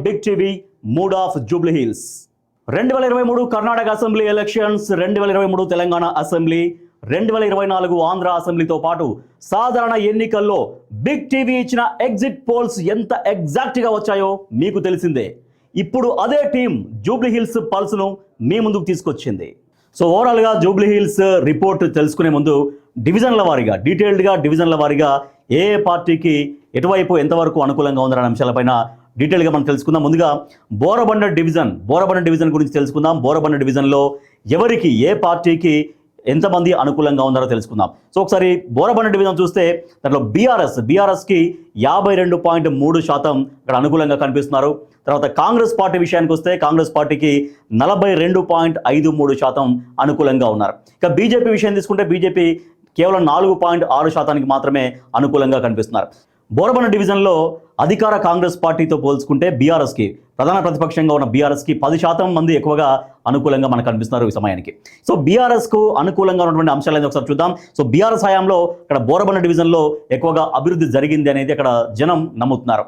Big TV mood of Jubilee Hills 2023 Karnataka assembly elections, 2023 Telangana assembly, 2024 Andhra అసెంబ్లీతో పాటు సాధారణ ఎన్నికల్లో బిగ్ టీవీ ఇచ్చిన ఎగ్జిట్ పోల్స్ ఎంత ఎగ్జాక్ట్గా వచ్చాయో మీకు తెలిసిందే. ఇప్పుడు అదే టీం జూబ్లీ హిల్స్ పల్స్ను మీ ముందుకు తీసుకొచ్చింది. సో ఓవరాల్గా జూబ్లీ హిల్స్ రిపోర్ట్ తెలుసుకునే ముందు డివిజన్ల వారీగా డీటెయిల్డ్గా డివిజన్ల వారీగా ఏ పార్టీకి ఎటువైపు ఎంతవరకు అనుకూలంగా ఉందనే అంశాలపైన డీటెయిల్గా మనం తెలుసుకుందాం. ముందుగా బోరబండ డివిజన్ గురించి తెలుసుకుందాం. బోరబండ డివిజన్లో ఎవరికి ఏ పార్టీకి ఎంతమంది అనుకూలంగా ఉన్నారో తెలుసుకుందాం. సో ఒకసారి బోరబండ డివిజన్ చూస్తే దాంట్లో బీఆర్ఎస్కి 52.3% ఇక్కడ అనుకూలంగా కనిపిస్తున్నారు. తర్వాత కాంగ్రెస్ పార్టీ విషయానికి వస్తే కాంగ్రెస్ పార్టీకి 42.53% అనుకూలంగా ఉన్నారు. ఇక బీజేపీ విషయం తీసుకుంటే బీజేపీ కేవలం 4.6% మాత్రమే అనుకూలంగా కనిపిస్తున్నారు. బోరబండ డివిజన్లో అధికార కాంగ్రెస్ పార్టీతో పోల్చుకుంటే బీఆర్ఎస్కి, ప్రధాన ప్రతిపక్షంగా ఉన్న బీఆర్ఎస్కి 10% మంది ఎక్కువగా అనుకూలంగా మనకు కనిపిస్తున్నారు ఈ సమయానికి. సో బీఆర్ఎస్కు అనుకూలంగా ఉన్నటువంటి అంశాలు ఒకసారి చూద్దాం. సో బీఆర్ఎస్ హయాంలో ఇక్కడ బోరబండ డివిజన్లో ఎక్కువగా అభివృద్ధి జరిగింది అనేది అక్కడ జనం నమ్ముతున్నారు.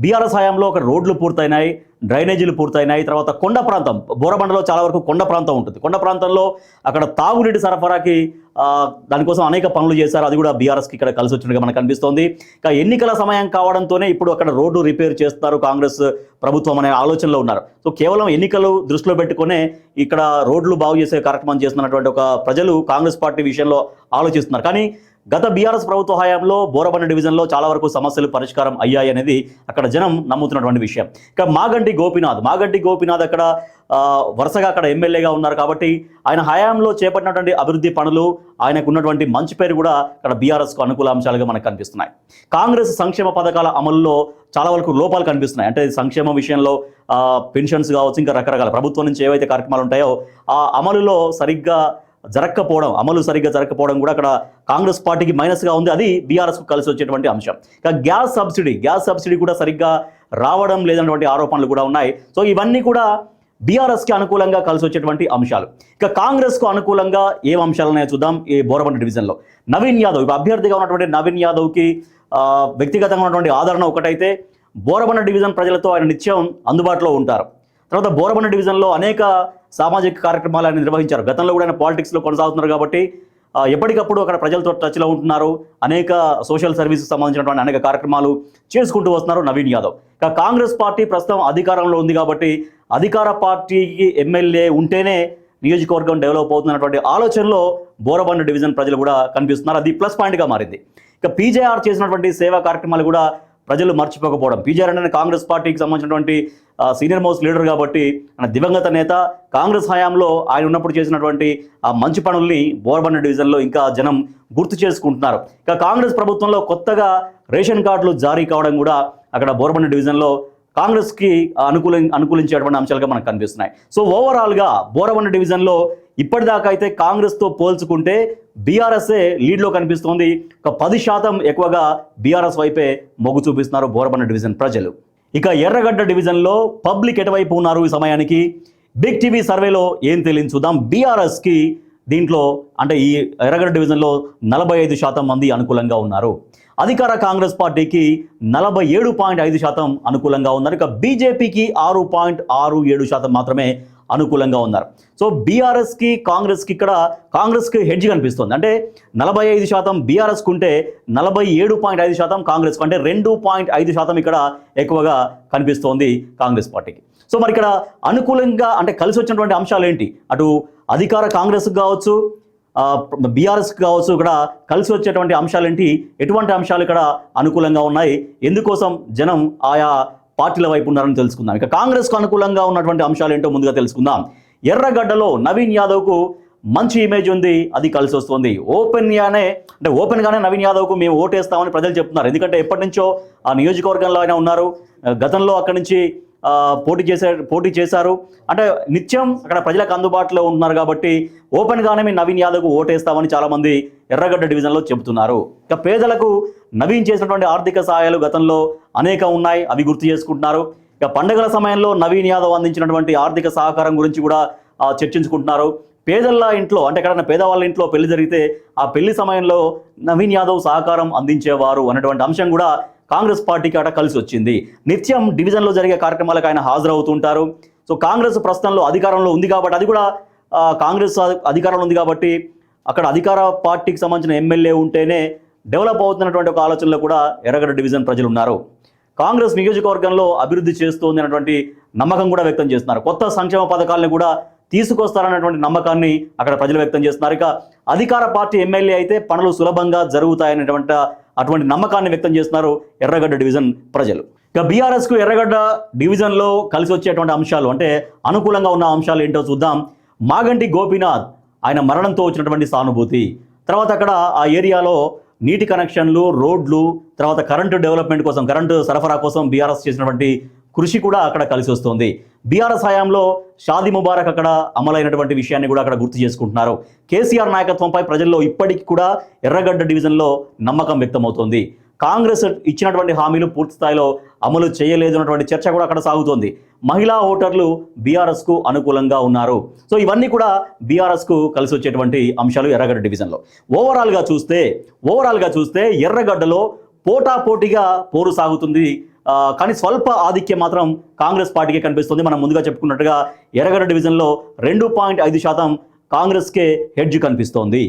బీఆర్ఎస్ హయాంలో ఒక రోడ్లు పూర్తయినాయి, డ్రైనేజీలు పూర్తయినాయి. తర్వాత కొండ ప్రాంతం, బోరబండలో చాలా వరకు కొండ ప్రాంతం ఉంటుంది. కొండ ప్రాంతంలో అక్కడ తాగునీటి సరఫరాకి దానికోసం అనేక పనులు చేశారు. అది కూడా బీఆర్ఎస్కి ఇక్కడ కలిసి వచ్చినట్టుగా మనకు కనిపిస్తోంది. ఇక ఎన్నికల సమయం కావడంతోనే ఇప్పుడు అక్కడ రోడ్డు రిపేర్ చేస్తున్నారు కాంగ్రెస్ ప్రభుత్వం అనే ఆలోచనలో ఉన్నారు. సో కేవలం ఎన్నికలు దృష్టిలో పెట్టుకునే ఇక్కడ రోడ్లు బాగు చేసే కార్యక్రమం చేస్తున్నటువంటి ఒక ప్రజలు కాంగ్రెస్ పార్టీ విషయంలో ఆలోచిస్తున్నారు. కానీ గత బీఆర్ఎస్ ప్రభుత్వ హయాంలో బోరబండ డివిజన్లో చాలా వరకు సమస్యలు పరిష్కారం అయ్యాయి అనేది అక్కడ జనం నమ్ముతున్నటువంటి విషయం. ఇక మాగంటి గోపీనాథ్ అక్కడ వరుసగా అక్కడ ఎమ్మెల్యేగా ఉన్నారు కాబట్టి ఆయన హయాంలో చేపట్టినటువంటి అభివృద్ధి పనులు, ఆయనకు ఉన్నటువంటి మంచి పేరు కూడా అక్కడ బీఆర్ఎస్కు అనుకూల అంశాలుగా మనకు కనిపిస్తున్నాయి. కాంగ్రెస్ సంక్షేమ పథకాల అమలులో చాలా వరకు లోపాలు కనిపిస్తున్నాయి. అంటే సంక్షేమ విషయంలో పెన్షన్స్ కావచ్చు, ఇంకా రకరకాల ప్రభుత్వం నుంచి ఏవైతే కార్యక్రమాలు ఉంటాయో ఆ అమలు సరిగ్గా జరగకపోవడం కూడా అక్కడ కాంగ్రెస్ పార్టీకి మైనస్గా ఉంది. అది బీఆర్ఎస్కు కలిసి వచ్చేటువంటి అంశం. ఇక గ్యాస్ సబ్సిడీ కూడా సరిగ్గా రావడం లేదన్నటువంటి ఆరోపణలు కూడా ఉన్నాయి. సో ఇవన్నీ కూడా బీఆర్ఎస్కి అనుకూలంగా కలిసి వచ్చేటువంటి అంశాలు. ఇక కాంగ్రెస్కు అనుకూలంగా ఏం అంశాలు ఉన్నాయో చూద్దాం. ఈ బోరబండ డివిజన్లో నవీన్ యాదవ్, ఇప్పుడు అభ్యర్థిగా ఉన్నటువంటి నవీన్ యాదవ్కి వ్యక్తిగతంగా ఉన్నటువంటి ఆదరణ ఒకటైతే, బోరబండ డివిజన్ ప్రజలతో ఆయన నిత్యం అందుబాటులో ఉంటారు. తర్వాత బోరబండ డివిజన్లో అనేక సామాజిక కార్యక్రమాలు ఆయన నిర్వహించారు. గతంలో కూడా ఆయన పాలిటిక్స్లో కొనసాగుతున్నారు కాబట్టి ఎప్పటికప్పుడు అక్కడ ప్రజలతో టచ్లో ఉంటున్నారు. అనేక సోషల్ సర్వీసెస్ సంబంధించినటువంటి అనేక కార్యక్రమాలు చేసుకుంటూ వస్తున్నారు నవీన్ యాదవ్. ఇక కాంగ్రెస్ పార్టీ ప్రస్తుతం అధికారంలో ఉంది కాబట్టి అధికార పార్టీకి ఎమ్మెల్యే ఉంటేనే నియోజకవర్గం డెవలప్ అవుతున్నటువంటి ఆలోచనలో బోరబండ డివిజన్ ప్రజలు కూడా కనిపిస్తున్నారు. అది ప్లస్ పాయింట్గా మారింది. ఇక పీజేఆర్ చేసినటువంటి సేవా కార్యక్రమాలు కూడా ప్రజలు మర్చిపోకపోవడం. పీజేఆర్ అంటే కాంగ్రెస్ పార్టీకి సంబంధించినటువంటి సీనియర్ మోస్ట్ లీడర్ కాబట్టి ఆయన దివంగత నేత. కాంగ్రెస్ హయాంలో ఆయన ఉన్నప్పుడు చేసినటువంటి ఆ మంచి పనుల్ని బోరబండ డివిజన్లో ఇంకా జనం గుర్తు చేసుకుంటున్నారు. ఇక కాంగ్రెస్ ప్రభుత్వంలో కొత్తగా రేషన్ కార్డులు జారీ కావడం కూడా అక్కడ బోరబండ డివిజన్లో కాంగ్రెస్కి అనుకూలించేటువంటి అంశాలుగా మనకు కనిపిస్తున్నాయి. సో ఓవరాల్గా బోరబండ డివిజన్లో ఇప్పటిదాకా అయితే కాంగ్రెస్తో పోల్చుకుంటే బీఆర్ఎస్ఏ లీడ్లో కనిపిస్తోంది. ఒక 10% ఎక్కువగా బీఆర్ఎస్ వైపే మొగ్గు చూపిస్తున్నారు బోరబండ డివిజన్ ప్రజలు. ఇక ఎర్రగడ్డ డివిజన్లో పబ్లిక్ ఎటువైపు ఉన్నారు ఈ సమయానికి? బిగ్ టీవీ సర్వేలో ఏం తెలియని చూద్దాం. బీఆర్ఎస్కి దీంట్లో అంటే ఈ ఎర్రగడ్డ డివిజన్లో 45% మంది అనుకూలంగా ఉన్నారు. అధికార కాంగ్రెస్ పార్టీకి 47.5% అనుకూలంగా ఉన్నారు. ఇక బీజేపీకి 6.67% మాత్రమే అనుకూలంగా ఉన్నారు. సో బీఆర్ఎస్కి కాంగ్రెస్కి ఇక్కడ కాంగ్రెస్కి హెడ్జ్ కనిపిస్తుంది. అంటే 45% బీఆర్ఎస్కు ఉంటే 47.5% కాంగ్రెస్కు, అంటే 2.5% ఇక్కడ ఎక్కువగా కనిపిస్తోంది కాంగ్రెస్ పార్టీకి. సో మరి ఇక్కడ అనుకూలంగా అంటే కలిసి వచ్చినటువంటి అంశాలు ఏంటి? అటు అధికార కాంగ్రెస్కి కావచ్చు, బీఆర్ఎస్కి కావచ్చు, ఇక్కడ కలిసి వచ్చేటువంటి అంశాలు ఏంటి? ఎటువంటి అంశాలు ఇక్కడ అనుకూలంగా ఉన్నాయి? ఎందుకోసం జనం ఆయా పార్టీల వైపు ఉన్నారని తెలుసుకుందాం. ఇక కాంగ్రెస్కు అనుకూలంగా ఉన్నటువంటి అంశాలు ఏంటో ముందుగా తెలుసుకుందాం. ఎర్రగడ్డలో నవీన్ యాదవ్కు మంచి ఇమేజ్ ఉంది, అది కలిసి వస్తుంది. ఓపెన్గానే నవీన్ యాదవ్కు మేము ఓటేస్తామని ప్రజలు చెప్తున్నారు. ఎందుకంటే ఎప్పటి నుంచో ఆ నియోజకవర్గంలో ఆయన ఉన్నారు. గతంలో అక్కడి నుంచి పోటీ చేశారు. అంటే నిత్యం అక్కడ ప్రజలకు అందుబాటులో ఉంటున్నారు కాబట్టి ఓపెన్గానే మేము నవీన్ యాదవ్కు ఓటేస్తామని చాలామంది ఎర్రగడ్డ డివిజన్లో చెబుతున్నారు. ఇక పేదలకు నవీన్ చేసినటువంటి ఆర్థిక సహాయాలు గతంలో అనేక ఉన్నాయి, అవి గుర్తు చేసుకుంటున్నారు. ఇక పండుగల సమయంలో నవీన్ యాదవ్ అందించినటువంటి ఆర్థిక సహకారం గురించి కూడా చర్చించుకుంటున్నారు. పేదల ఇంట్లో అంటే ఎక్కడైనా పేదవాళ్ళ ఇంట్లో పెళ్లి జరిగితే ఆ పెళ్లి సమయంలో నవీన్ యాదవ్ సహకారం అందించేవారు అనేటువంటి అంశం కూడా కాంగ్రెస్ పార్టీకి అక్కడ కలిసి వచ్చింది. నిత్యం డివిజన్లో జరిగే కార్యక్రమాలకు ఆయన హాజరవుతుంటారు. సో కాంగ్రెస్ ప్రస్తుతంలో అధికారంలో ఉంది కాబట్టి, అది కూడా కాంగ్రెస్ అధికారంలో ఉంది కాబట్టి అక్కడ అధికార పార్టీకి సంబంధించిన ఎమ్మెల్యే ఉంటేనే డెవలప్ అవుతున్నటువంటి ఒక ఆలోచనలో కూడా ఎర్రగడ్డ డివిజన్ ప్రజలు ఉన్నారు. కాంగ్రెస్ నియోజకవర్గంలో అభివృద్ధి చేస్తుంది అన్నటువంటి నమ్మకం కూడా వ్యక్తం చేస్తున్నారు. కొత్త సంక్షేమ పథకాలను కూడా తీసుకొస్తారన్నటువంటి నమ్మకాన్ని అక్కడ ప్రజలు వ్యక్తం చేస్తున్నారు. ఇక అధికార పార్టీ ఎమ్మెల్యే అయితే పనులు సులభంగా జరుగుతాయనేటువంటి అటువంటి నమ్మకాన్ని వ్యక్తం చేస్తున్నారు ఎర్రగడ్డ డివిజన్ ప్రజలు. ఇక బీఆర్ఎస్కు ఎర్రగడ్డ డివిజన్లో కలిసి వచ్చేటువంటి అంశాలు, అంటే అనుకూలంగా ఉన్న అంశాలు ఏంటో చూద్దాం. మాగంటి గోపీనాథ్ ఆయన మరణంతో వచ్చినటువంటి సానుభూతి, తర్వాత అక్కడ ఆ ఏరియాలో నీటి కనెక్షన్లు, రోడ్లు, తర్వాత కరెంటు డెవలప్మెంట్ కోసం, కరెంటు సరఫరా కోసం బీఆర్ఎస్ చేసినటువంటి కృషి కూడా అక్కడ కలిసి వస్తుంది. బీఆర్ఎస్ హయాంలో షాదీ ముబారక్ అక్కడ అమలైనటువంటి విషయాన్ని కూడా అక్కడ గుర్తు చేసుకుంటున్నారు. కేసీఆర్ నాయకత్వంపై ప్రజల్లో ఇప్పటికీ కూడా ఎర్రగడ్డ డివిజన్లో నమ్మకం వ్యక్తమవుతోంది. కాంగ్రెస్ ఇచ్చినటువంటి హామీలు పూర్తి స్థాయిలో అమలు చేయలేదు అన్నటువంటి చర్చ కూడా అక్కడ సాగుతోంది. మహిళా ఓటర్లు బీఆర్ఎస్కు అనుకూలంగా ఉన్నారు. సో ఇవన్నీ కూడా బీఆర్ఎస్కు కలిసి వచ్చేటువంటి అంశాలు ఎర్రగడ్డ డివిజన్లో. ఓవరాల్గా చూస్తే ఎర్రగడ్డలో పోటాపోటీగా పోరు సాగుతుంది. కానీ స్వల్ప ఆధిక్యం మాత్రం కాంగ్రెస్ పార్టీకే కనిపిస్తుంది. మనం ముందుగా చెప్పుకున్నట్టుగా ఎర్రగడ్డ డివిజన్లో 2.5% కాంగ్రెస్కే హెడ్జ్ కనిపిస్తోంది.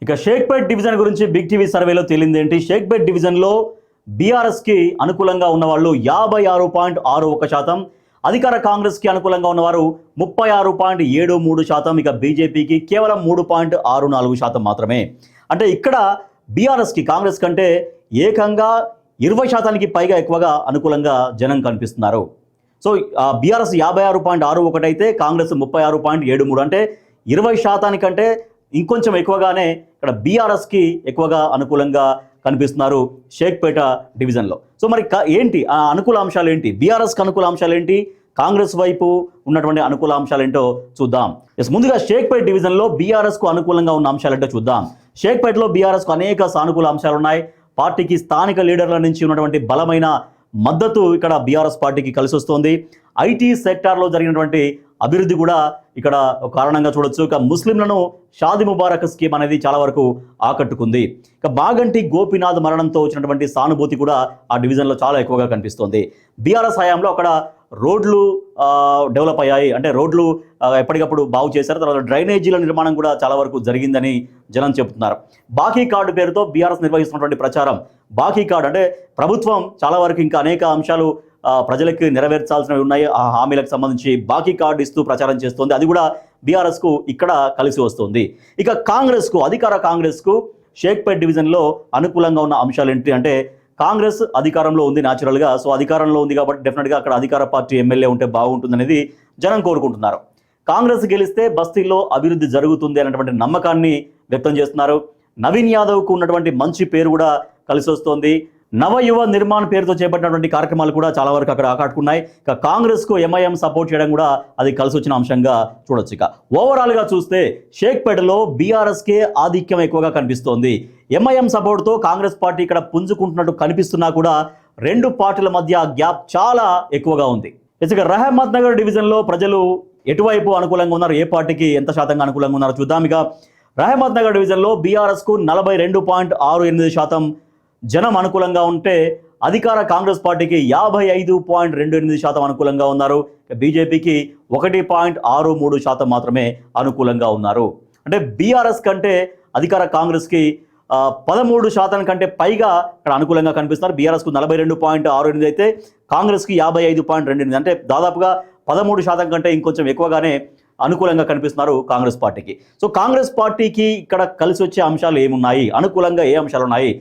ఇక షేక్పేట్ డివిజన్ గురించి బిగ్ టీవీ సర్వేలో తేలింది ఏంటి? షేక్పేట్ డివిజన్లో బీఆర్ఎస్కి అనుకూలంగా ఉన్నవాళ్ళు 56.61%, అధికార కాంగ్రెస్కి అనుకూలంగా ఉన్నవారు 36.73%, ఇక బీజేపీకి కేవలం 3.64% మాత్రమే. అంటే ఇక్కడ బీఆర్ఎస్కి కాంగ్రెస్ కంటే ఏకంగా 20%కి పైగా ఎక్కువగా అనుకూలంగా జనం కనిపిస్తున్నారు. సో బీఆర్ఎస్ 56.61 అయితే కాంగ్రెస్ 36.73, అంటే 20% కంటే ఇంకొంచెం ఎక్కువగానే ఇక్కడ బీఆర్ఎస్కి ఎక్కువగా అనుకూలంగా కనిపిస్తున్నారు షేక్పేట డివిజన్లో. సో మరి ఏంటి ఆ అనుకూల అంశాలు ఏంటి? బీఆర్ఎస్కి అనుకూల అంశాలు ఏంటి? కాంగ్రెస్ వైపు ఉన్నటువంటి అనుకూల అంశాలు ఏంటో చూద్దాం. ముందుగా షేక్పేట డివిజన్లో బీఆర్ఎస్కు అనుకూలంగా ఉన్న అంశాలు ఏంటో చూద్దాం. షేక్పేటలో బీఆర్ఎస్కు అనేక సానుకూల అంశాలు ఉన్నాయి. పార్టీకి స్థానిక లీడర్ల నుంచి ఉన్నటువంటి బలమైన మద్దతు ఇక్కడ బీఆర్ఎస్ పార్టీకి కలిసి వస్తుంది. ఐటీ సెక్టార్లో జరిగినటువంటి అభివృద్ధి కూడా ఇక్కడ కారణంగా చూడొచ్చు. ఇక ముస్లింలను షాదీ ముబారక్ స్కీమ్ అనేది చాలా వరకు ఆకట్టుకుంది. ఇక మాగంటి గోపీనాథ్ మరణంతో వచ్చినటువంటి సానుభూతి కూడా ఆ డివిజన్లో చాలా ఎక్కువగా కనిపిస్తుంది. బీఆర్ఎస్ హయాంలో అక్కడ రోడ్లు డెవలప్ అయ్యాయి, అంటే రోడ్లు ఎప్పటికప్పుడు బాగు చేశారు. తర్వాత డ్రైనేజీల నిర్మాణం కూడా చాలా వరకు జరిగిందని జనం చెబుతున్నారు. బాకీ కార్డు పేరుతో బీఆర్ఎస్ నిర్వహిస్తున్నటువంటి ప్రచారం, బాకీ కార్డు అంటే ప్రభుత్వం చాలా వరకు ఇంకా అనేక అంశాలు ప్రజలకు నెరవేర్చాల్సినవి ఉన్నాయి. ఆ హామీలకు సంబంధించి బాకీ కార్డు ఇస్తూ ప్రచారం చేస్తుంది. అది కూడా బీఆర్ఎస్కు ఇక్కడ కలిసి వస్తుంది. ఇక కాంగ్రెస్కు, అధికార కాంగ్రెస్కు షేక్పేట్ డివిజన్లో అనుకూలంగా ఉన్న అంశాలు ఏంటి అంటే, కాంగ్రెస్ అధికారంలో ఉంది న్యాచురల్గా. సో అధికారంలో ఉంది కాబట్టి డెఫినెట్గా అక్కడ అధికార పార్టీ ఎమ్మెల్యే ఉంటే బాగుంటుందనేది జనం కోరుకుంటున్నారు. కాంగ్రెస్ గెలిస్తే బస్తీల్లో అభివృద్ధి జరుగుతుంది అనేటువంటి నమ్మకాన్ని వ్యక్తం చేస్తున్నారు. నవీన్ యాదవ్కు ఉన్నటువంటి మంచి పేరు కూడా కలిసి వస్తోంది. నవయువ నిర్మాణ్ పేరుతో చేపట్టినటువంటి కార్యక్రమాలు కూడా చాలా వరకు అక్కడ ఆకట్టుకున్నాయి. ఇక కాంగ్రెస్కు ఎంఐఎం సపోర్ట్ చేయడం కూడా అది కలిసి వచ్చిన అంశంగా చూడొచ్చు. ఇక ఓవరాల్గా చూస్తే షేక్పేటలో బీఆర్ఎస్కే ఆధిక్యం ఎక్కువగా కనిపిస్తోంది. ఎంఐఎం సపోర్ట్తో కాంగ్రెస్ పార్టీ ఇక్కడ పుంజుకుంటున్నట్టు కనిపిస్తున్నా కూడా రెండు పార్టీల మధ్య గ్యాప్ చాలా ఎక్కువగా ఉంది. ఇక రహమత్ నగర్ డివిజన్లో ప్రజలు ఎటువైపు అనుకూలంగా ఉన్నారు, ఏ పార్టీకి ఎంత శాతంగా అనుకూలంగా ఉన్నారో చూద్దాం. ఇక రహమత్ నగర్ డివిజన్లో బీఆర్ఎస్కు 42.68% జనం అనుకూలంగా ఉంటే, అధికార కాంగ్రెస్ పార్టీకి 55.28% అనుకూలంగా ఉన్నారు. బీజేపీకి 1.63% మాత్రమే అనుకూలంగా ఉన్నారు. అంటే బీఆర్ఎస్ కంటే అధికార కాంగ్రెస్కి 13% కంటే పైగా ఇక్కడ అనుకూలంగా కనిపిస్తున్నారు. బీఆర్ఎస్కు 42.68 అయితే కాంగ్రెస్కి 55.28, అంటే దాదాపుగా 13% కంటే ఇంకొంచెం ఎక్కువగానే అనుకూలంగా కనిపిస్తున్నారు కాంగ్రెస్ పార్టీకి. సో కాంగ్రెస్ పార్టీకి ఇక్కడ కలిసి వచ్చే అంశాలు ఏమున్నాయి, అనుకూలంగా ఏ అంశాలు ఉన్నాయి?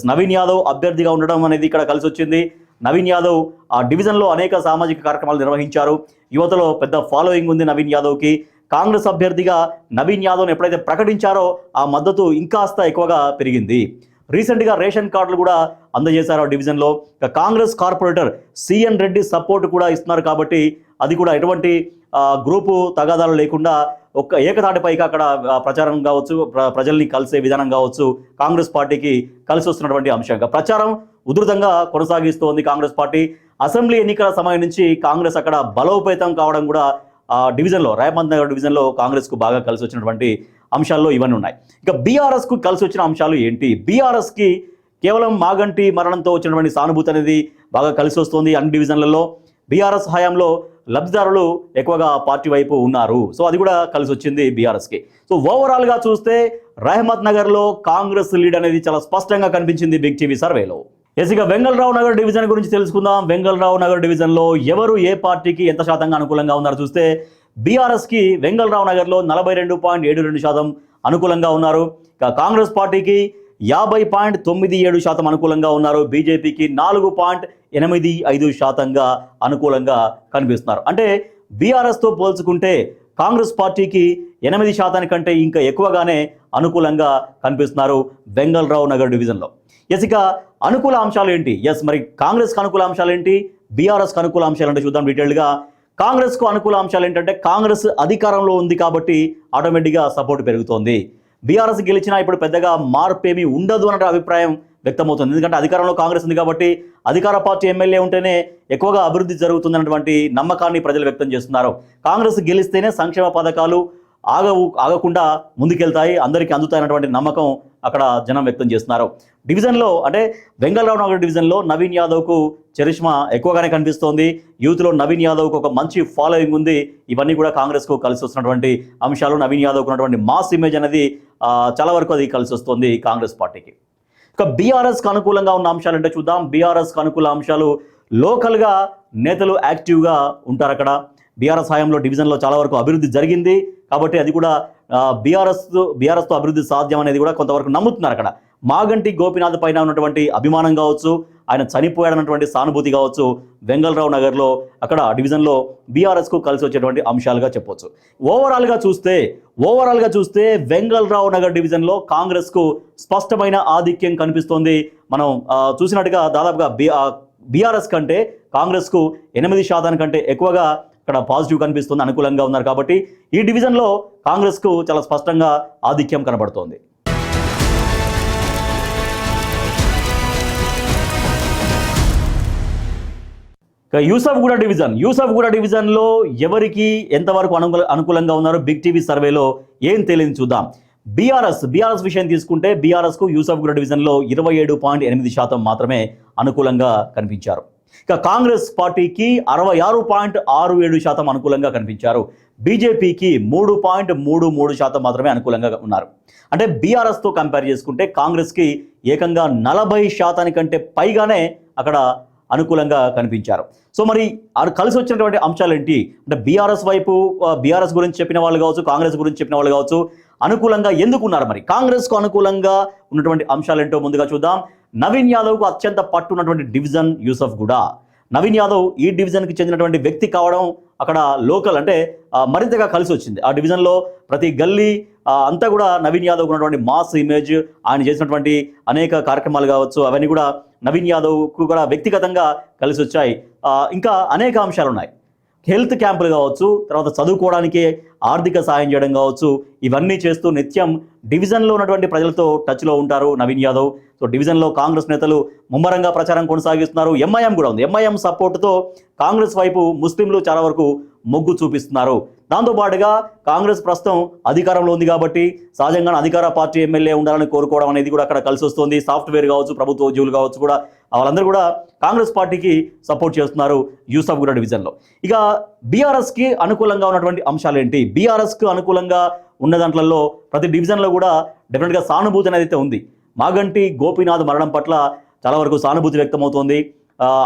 నవీన్ యాదవ్ అభ్యర్థిగా ఉండడం అనేది ఇక్కడ కలిసి వచ్చింది. నవీన్ యాదవ్ ఆ డివిజన్లో అనేక సామాజిక కార్యక్రమాలు నిర్వహించారు. యువతలో పెద్ద ఫాలోయింగ్ ఉంది నవీన్ యాదవ్కి. కాంగ్రెస్ అభ్యర్థిగా నవీన్ యాదవ్ను ఎప్పుడైతే ప్రకటించారో ఆ మద్దతు ఇంకాస్త ఎక్కువగా పెరిగింది. రీసెంట్గా రేషన్ కార్డులు కూడా అందజేశారు ఆ డివిజన్లో. Congress corporator C N Reddy support కూడా ఇస్తున్నారు కాబట్టి అది కూడా ఎటువంటి గ్రూపు తగాదాలు లేకుండా ఒక్క ఏకతాటిపైకి అక్కడ ప్రచారం కావచ్చు, ప్రజల్ని కలిసే విధానం కావచ్చు, కాంగ్రెస్ పార్టీకి కలిసి వస్తున్నటువంటి అంశంగా ప్రచారం ఉధృతంగా కొనసాగిస్తోంది కాంగ్రెస్ పార్టీ. అసెంబ్లీ ఎన్నికల సమయం నుంచి కాంగ్రెస్ అక్కడ బలోపేతం కావడం కూడా డివిజన్లో, రహమత్ నగర్ డివిజన్లో కాంగ్రెస్కు బాగా కలిసి వచ్చినటువంటి అంశాల్లో ఇవన్నీ ఉన్నాయి. ఇక బీఆర్ఎస్కు కలిసి వచ్చిన అంశాలు ఏంటి? బీఆర్ఎస్కి కేవలం మాగంటి మరణంతో వచ్చినటువంటి సానుభూతి అనేది బాగా కలిసి వస్తుంది. అన్ని డివిజన్లలో బీఆర్ఎస్ హయాంలో లబ్ధిదారులు ఎక్కువగా పార్టీ వైపు ఉన్నారు. సో అది కూడా కలిసి వచ్చింది బీఆర్ఎస్కి. సో ఓవరాల్గా చూస్తే రహమత్ నగర్లో కాంగ్రెస్ లీడ్ అనేది చాలా స్పష్టంగా కనిపించింది బిగ్ టీవీ సర్వేలో. ఇక వెంగళరావు నగర్ డివిజన్ గురించి తెలుసుకుందాం. వెంగళరావు నగర్ డివిజన్లో ఎవరు ఏ పార్టీకి ఎంత శాతంగా అనుకూలంగా ఉన్నారు చూస్తే బీఆర్ఎస్కి వెంగళరావు నగర్లో 42.72% అనుకూలంగా ఉన్నారు. ఇక కాంగ్రెస్ పార్టీకి 50.97% అనుకూలంగా ఉన్నారు. బీజేపీకి 4.85%గా అనుకూలంగా కనిపిస్తున్నారు. అంటే బీఆర్ఎస్తో పోల్చుకుంటే కాంగ్రెస్ పార్టీకి 8% కంటే ఇంకా ఎక్కువగానే అనుకూలంగా కనిపిస్తున్నారు వెంగళరావు నగర్ డివిజన్లో. ఇక అనుకూల అంశాలు ఏంటి? మరి కాంగ్రెస్కి అనుకూల అంశాలు ఏంటి, బీఆర్ఎస్కి అనుకూల అంశాలు అంటే చూద్దాం డీటెయిల్గా. కాంగ్రెస్కు అనుకూల అంశాలు ఏంటంటే కాంగ్రెస్ అధికారంలో ఉంది కాబట్టి ఆటోమేటిక్గా సపోర్ట్ పెరుగుతోంది. బీఆర్ఎస్ గెలిచినా ఇప్పుడు పెద్దగా మార్పు ఏమీ ఉండదు అనే అభిప్రాయం వ్యక్తమవుతుంది. ఎందుకంటే అధికారంలో కాంగ్రెస్ ఉంది కాబట్టి అధికార పార్టీ ఎమ్మెల్యే ఉంటేనే ఎక్కువగా అభివృద్ధి జరుగుతుందన్నటువంటి నమ్మకాన్ని ప్రజలు వ్యక్తం చేస్తున్నారు. కాంగ్రెస్ గెలిస్తేనే సంక్షేమ పథకాలు ఆగకుండా ముందుకెళ్తాయి, అందరికీ అందుతాయన్నటువంటి నమ్మకం అక్కడ జనం వ్యక్తం చేస్తున్నారు. డివిజన్లో అంటే వెంగళరావు నగర్ డివిజన్లో నవీన్ యాదవ్కు చరిష్మా ఎక్కువగానే కనిపిస్తోంది. యూత్లో నవీన్ యాదవ్కు ఒక మంచి ఫాలోయింగ్ ఉంది. ఇవన్నీ కూడా కాంగ్రెస్కు కలిసి వస్తున్నటువంటి అంశాలు. నవీన్ యాదవ్కు ఉన్నటువంటి మాస్ ఇమేజ్ అనేది చాలా వరకు అది కలిసి వస్తుంది కాంగ్రెస్ పార్టీకి. ఇక బీఆర్ఎస్కి అనుకూలంగా ఉన్న అంశాలు అంటే చూద్దాం. బీఆర్ఎస్కి అనుకూల అంశాలు లోకల్గా నేతలు యాక్టివ్గా ఉంటారు. అక్కడ బీఆర్ఎస్ హయాంలో డివిజన్లో చాలా వరకు అభివృద్ధి జరిగింది కాబట్టి అది కూడా బీఆర్ఎస్తో అభివృద్ధి సాధ్యం అనేది కూడా కొంతవరకు నమ్ముతున్నారు. అక్కడ మాగంటి గోపీనాథ్ పైన ఉన్నటువంటి అభిమానం కావచ్చు, ఆయన చనిపోయాడన్నటువంటి సానుభూతి కావచ్చు, వెంగళరావు నగర్లో అక్కడ డివిజన్లో బీఆర్ఎస్కు కలిసి వచ్చేటువంటి అంశాలుగా చెప్పవచ్చు. ఓవరాల్గా చూస్తే వెంగళరావు నగర్ డివిజన్లో కాంగ్రెస్కు స్పష్టమైన ఆధిక్యం కనిపిస్తోంది. మనం చూసినట్టుగా దాదాపుగా బీఆర్ఎస్ కంటే కాంగ్రెస్కు 8% కంటే ఎక్కువగా అక్కడ పాజిటివ్ కనిపిస్తుంది, అనుకూలంగా ఉన్నారు. కాబట్టి ఈ డివిజన్లో కాంగ్రెస్కు చాలా స్పష్టంగా ఆధిక్యం కనబడుతోంది. యూసఫ్గూడ డివిజన్లో ఎవరికి ఎంతవరకు అనుకూలంగా ఉన్నారు బిగ్ టీవీ సర్వేలో ఏం తెలియదు చూద్దాం. బీఆర్ఎస్ విషయం తీసుకుంటే బీఆర్ఎస్కు యూసఫ్గూడ డివిజన్లో 27.8% మాత్రమే అనుకూలంగా కనిపించారు. ఇక కాంగ్రెస్ పార్టీకి 66.67% అనుకూలంగా కనిపించారు. బీజేపీకి 3.33% మాత్రమే అనుకూలంగా ఉన్నారు. అంటే బీఆర్ఎస్తో కంపేర్ చేసుకుంటే కాంగ్రెస్కి ఏకంగా 40% కంటే పైగానే అక్కడ అనుకూలంగా కనిపించారు. సో మరి కలిసి వచ్చినటువంటి అంశాలు ఏంటి అంటే బీఆర్ఎస్ గురించి చెప్పిన వాళ్ళు కావచ్చు, కాంగ్రెస్ గురించి చెప్పిన వాళ్ళు కావచ్చు, అనుకూలంగా ఎందుకు ఉన్నారు? మరి కాంగ్రెస్కు అనుకూలంగా ఉన్నటువంటి అంశాలు ఏంటో ముందుగా చూద్దాం. నవీన్ యాదవ్కు అత్యంత పట్టున్నటువంటి డివిజన్ యూసఫ్గూడ. నవీన్ యాదవ్ ఈ డివిజన్కి చెందినటువంటి వ్యక్తి కావడం అక్కడ లోకల్ అంటే మరింతగా కలిసి వచ్చింది. ఆ డివిజన్లో ప్రతి గల్లీ అంతా కూడా నవీన్ యాదవ్ ఉన్నటువంటి మాస్ ఇమేజ్, ఆయన చేసినటువంటి అనేక కార్యక్రమాలు కావచ్చు, అవన్నీ కూడా నవీన్ యాదవ్కు కూడా వ్యక్తిగతంగా కలిసి వచ్చాయి. ఇంకా అనేక అంశాలు ఉన్నాయి. హెల్త్ క్యాంపులు కావచ్చు, తర్వాత చదువుకోవడానికి ఆర్థిక సాయం చేయడం కావచ్చు, ఇవన్నీ చేస్తూ నిత్యం డివిజన్లో ఉన్నటువంటి ప్రజలతో టచ్లో ఉంటారు నవీన్ యాదవ్. సో డివిజన్లో కాంగ్రెస్ నేతలు ముమ్మరంగా ప్రచారం కొనసాగిస్తున్నారు. ఎంఐఎం కూడా ఉంది. ఎంఐఎం సపోర్టుతో కాంగ్రెస్ వైపు ముస్లింలు చాలా వరకు మొగ్గు చూపిస్తున్నారు. దాంతోపాటుగా కాంగ్రెస్ ప్రస్తుతం అధికారంలో ఉంది కాబట్టి సహజంగా అధికార పార్టీ ఎమ్మెల్యే ఉండాలని కోరుకోవడం అనేది కూడా అక్కడ కలిసి వస్తుంది. సాఫ్ట్వేర్ కావచ్చు, ప్రభుత్వ ఉద్యోగులు కావచ్చు కూడా వాళ్ళందరూ కూడా కాంగ్రెస్ పార్టీకి సపోర్ట్ చేస్తున్నారు యూసఫ్గూడ డివిజన్లో. ఇక బీఆర్ఎస్కి అనుకూలంగా ఉన్నటువంటి అంశాలు ఏంటి? బీఆర్ఎస్కు అనుకూలంగా ఉన్న దాంట్లో ప్రతి డివిజన్లో కూడా డెఫినెట్గా సానుభూతి అనేది అయితే ఉంది. మాగంటి గోపీనాథ్ మరణం పట్ల చాలా వరకు సానుభూతి వ్యక్తమవుతోంది.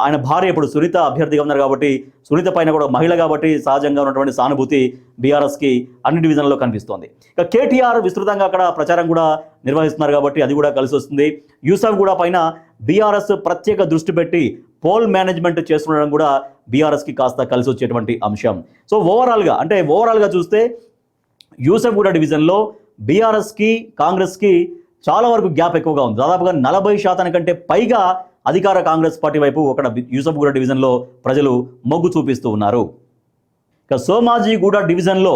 ఆయన భార్య ఇప్పుడు సునీత అభ్యర్థిగా ఉన్నారు కాబట్టి, సునీత పైన కూడా మహిళ కాబట్టి సహజంగా ఉన్నటువంటి సానుభూతి బీఆర్ఎస్కి అన్ని డివిజన్లలో కనిపిస్తోంది. ఇక కేటీఆర్ విస్తృతంగా అక్కడ ప్రచారం కూడా నిర్వహిస్తున్నారు కాబట్టి అది కూడా కలిసి వస్తుంది. యూసఫ్గూడ పైన బీఆర్ఎస్ ప్రత్యేక దృష్టి పెట్టి పోల్ మేనేజ్మెంట్ చేస్తుండడం కూడా బీఆర్ఎస్కి కాస్త కలిసి వచ్చేటువంటి అంశం. సో ఓవరాల్గా చూస్తే యూసఫ్గూడ డివిజన్లో బీఆర్ఎస్కి కాంగ్రెస్కి చాలా వరకు గ్యాప్ ఎక్కువగా ఉంది. దాదాపుగా 40% కంటే పైగా అధికార కాంగ్రెస్ పార్టీ వైపు అక్కడ యూసఫ్గూడ డివిజన్లో ప్రజలు మొగ్గు చూపిస్తూ ఉన్నారు. ఇక సోమాజిగూడ డివిజన్లో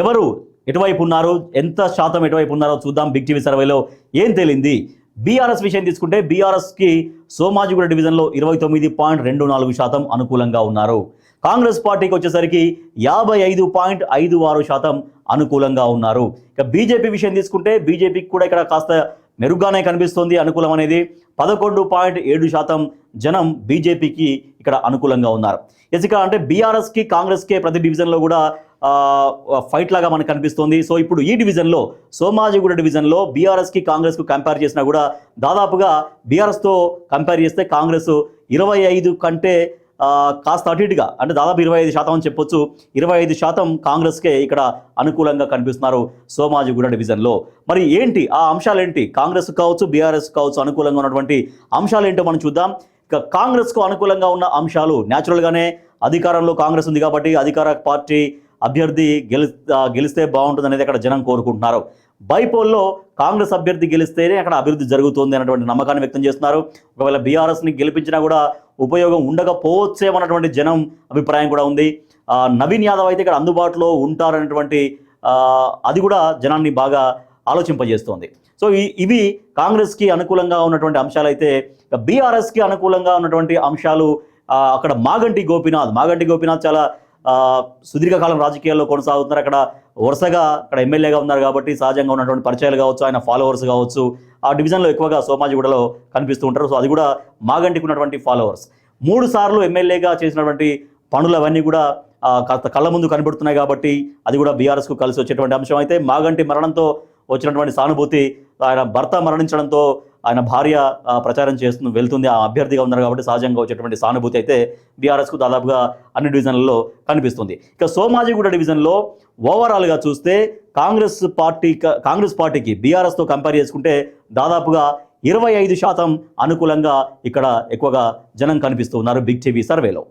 ఎవరు ఎటువైపు ఉన్నారు, ఎంత శాతం ఎటువైపు ఉన్నారో చూద్దాం. బిగ్ టీవీ సర్వేలో ఏం తేలింది? బీఆర్ఎస్ విషయం తీసుకుంటే బీఆర్ఎస్కి సోమాజిగూడ డివిజన్లో 29.24% అనుకూలంగా ఉన్నారు. కాంగ్రెస్ పార్టీకి వచ్చేసరికి 55.56% అనుకూలంగా ఉన్నారు. ఇక బీజేపీ విషయం తీసుకుంటే బీజేపీకి కూడా ఇక్కడ కాస్త మెరుగ్గానే కనిపిస్తుంది. అనుకూలం అనేది 11.7% జనం బీజేపీకి ఇక్కడ అనుకూలంగా ఉన్నారు. ఇక అంటే బీఆర్ఎస్కి కాంగ్రెస్కే ప్రతి డివిజన్లో కూడా ఫైట్ లాగా మనకు కనిపిస్తుంది. సో ఇప్పుడు ఈ డివిజన్లో సోమాజిగూడ డివిజన్లో బీఆర్ఎస్కి కాంగ్రెస్కు కంపేర్ చేసినా కూడా దాదాపుగా బీఆర్ఎస్తో కంపేర్ చేస్తే కాంగ్రెస్ 25 కంటే కాస్త అటు ఇటుగా అంటే దాదాపు 25% అని చెప్పొచ్చు. 25% కాంగ్రెస్కే ఇక్కడ అనుకూలంగా కనిపిస్తున్నారు సోమాజిగూడ డివిజన్లో. మరి ఏంటి ఆ అంశాలు ఏంటి, కాంగ్రెస్ కావచ్చు బీఆర్ఎస్ కావచ్చు అనుకూలంగా ఉన్నటువంటి అంశాలు ఏంటో మనం చూద్దాం. ఇక కాంగ్రెస్కు అనుకూలంగా ఉన్న అంశాలు న్యాచురల్గానే అధికారంలో కాంగ్రెస్ ఉంది కాబట్టి అధికార పార్టీ అభ్యర్థి గెలిస్తే బాగుంటుంది అనేది అక్కడ జనం కోరుకుంటున్నారు. బైపోల్లో కాంగ్రెస్ అభ్యర్థి గెలిస్తేనే అక్కడ అభివృద్ధి జరుగుతుంది అన్నటువంటి నమ్మకాన్ని వ్యక్తం చేస్తున్నారు. ఒకవేళ బీఆర్ఎస్ని గెలిపించినా కూడా ఉపయోగం ఉండకపోవచ్చేమన్నటువంటి జనం అభిప్రాయం కూడా ఉంది. నవీన్ యాదవ్ అయితే ఇక్కడ అందుబాటులో ఉంటారనేటువంటి అది కూడా జనాన్ని బాగా ఆలోచింపజేస్తోంది. సో ఇవి కాంగ్రెస్కి అనుకూలంగా ఉన్నటువంటి అంశాలు. అయితే బీఆర్ఎస్కి అనుకూలంగా ఉన్నటువంటి అంశాలు అక్కడ మాగంటి గోపీనాథ్ చాలా సుదీర్ఘకాలం రాజకీయాల్లో కొనసాగుతున్నారు. అక్కడ వరుసగా అక్కడ ఎమ్మెల్యేగా ఉన్నారు కాబట్టి సహజంగా ఉన్నటువంటి పరిచయాలు కావచ్చు, ఆయన ఫాలోవర్స్ కావచ్చు ఆ డివిజన్లో ఎక్కువగా సోమాజిగూడలో కనిపిస్తూ ఉంటారు. సో అది కూడా మాగంటికి ఉన్నటువంటి ఫాలోవర్స్. 3 సార్లు ఎమ్మెల్యేగా చేసినటువంటి పనులు అవన్నీ కూడా కళ్ళ ముందు కనబడుతున్నాయి కాబట్టి అది కూడా బీఆర్ఎస్కు కలిసి వచ్చేటువంటి అంశం. అయితే మాగంటి మరణంతో వచ్చినటువంటి సానుభూతి, ఆయన భర్త మరణించడంతో ఆయన భార్య ప్రచారం వెళ్తుంది, ఆ అభ్యర్థిగా ఉన్నారు కాబట్టి సహజంగా వచ్చేటువంటి సానుభూతి అయితే బీఆర్ఎస్కు దాదాపుగా అన్ని డివిజన్లలో కనిపిస్తుంది. ఇక సోమాజిగూడ డివిజన్లో ఓవరాల్గా చూస్తే కాంగ్రెస్ పార్టీకి బీఆర్ఎస్తో కంపేర్ చేసుకుంటే దాదాపుగా 25% అనుకూలంగా ఇక్కడ ఎక్కువగా జనం కనిపిస్తూ ఉన్నారు బిగ్ టీవీ సర్వేలో.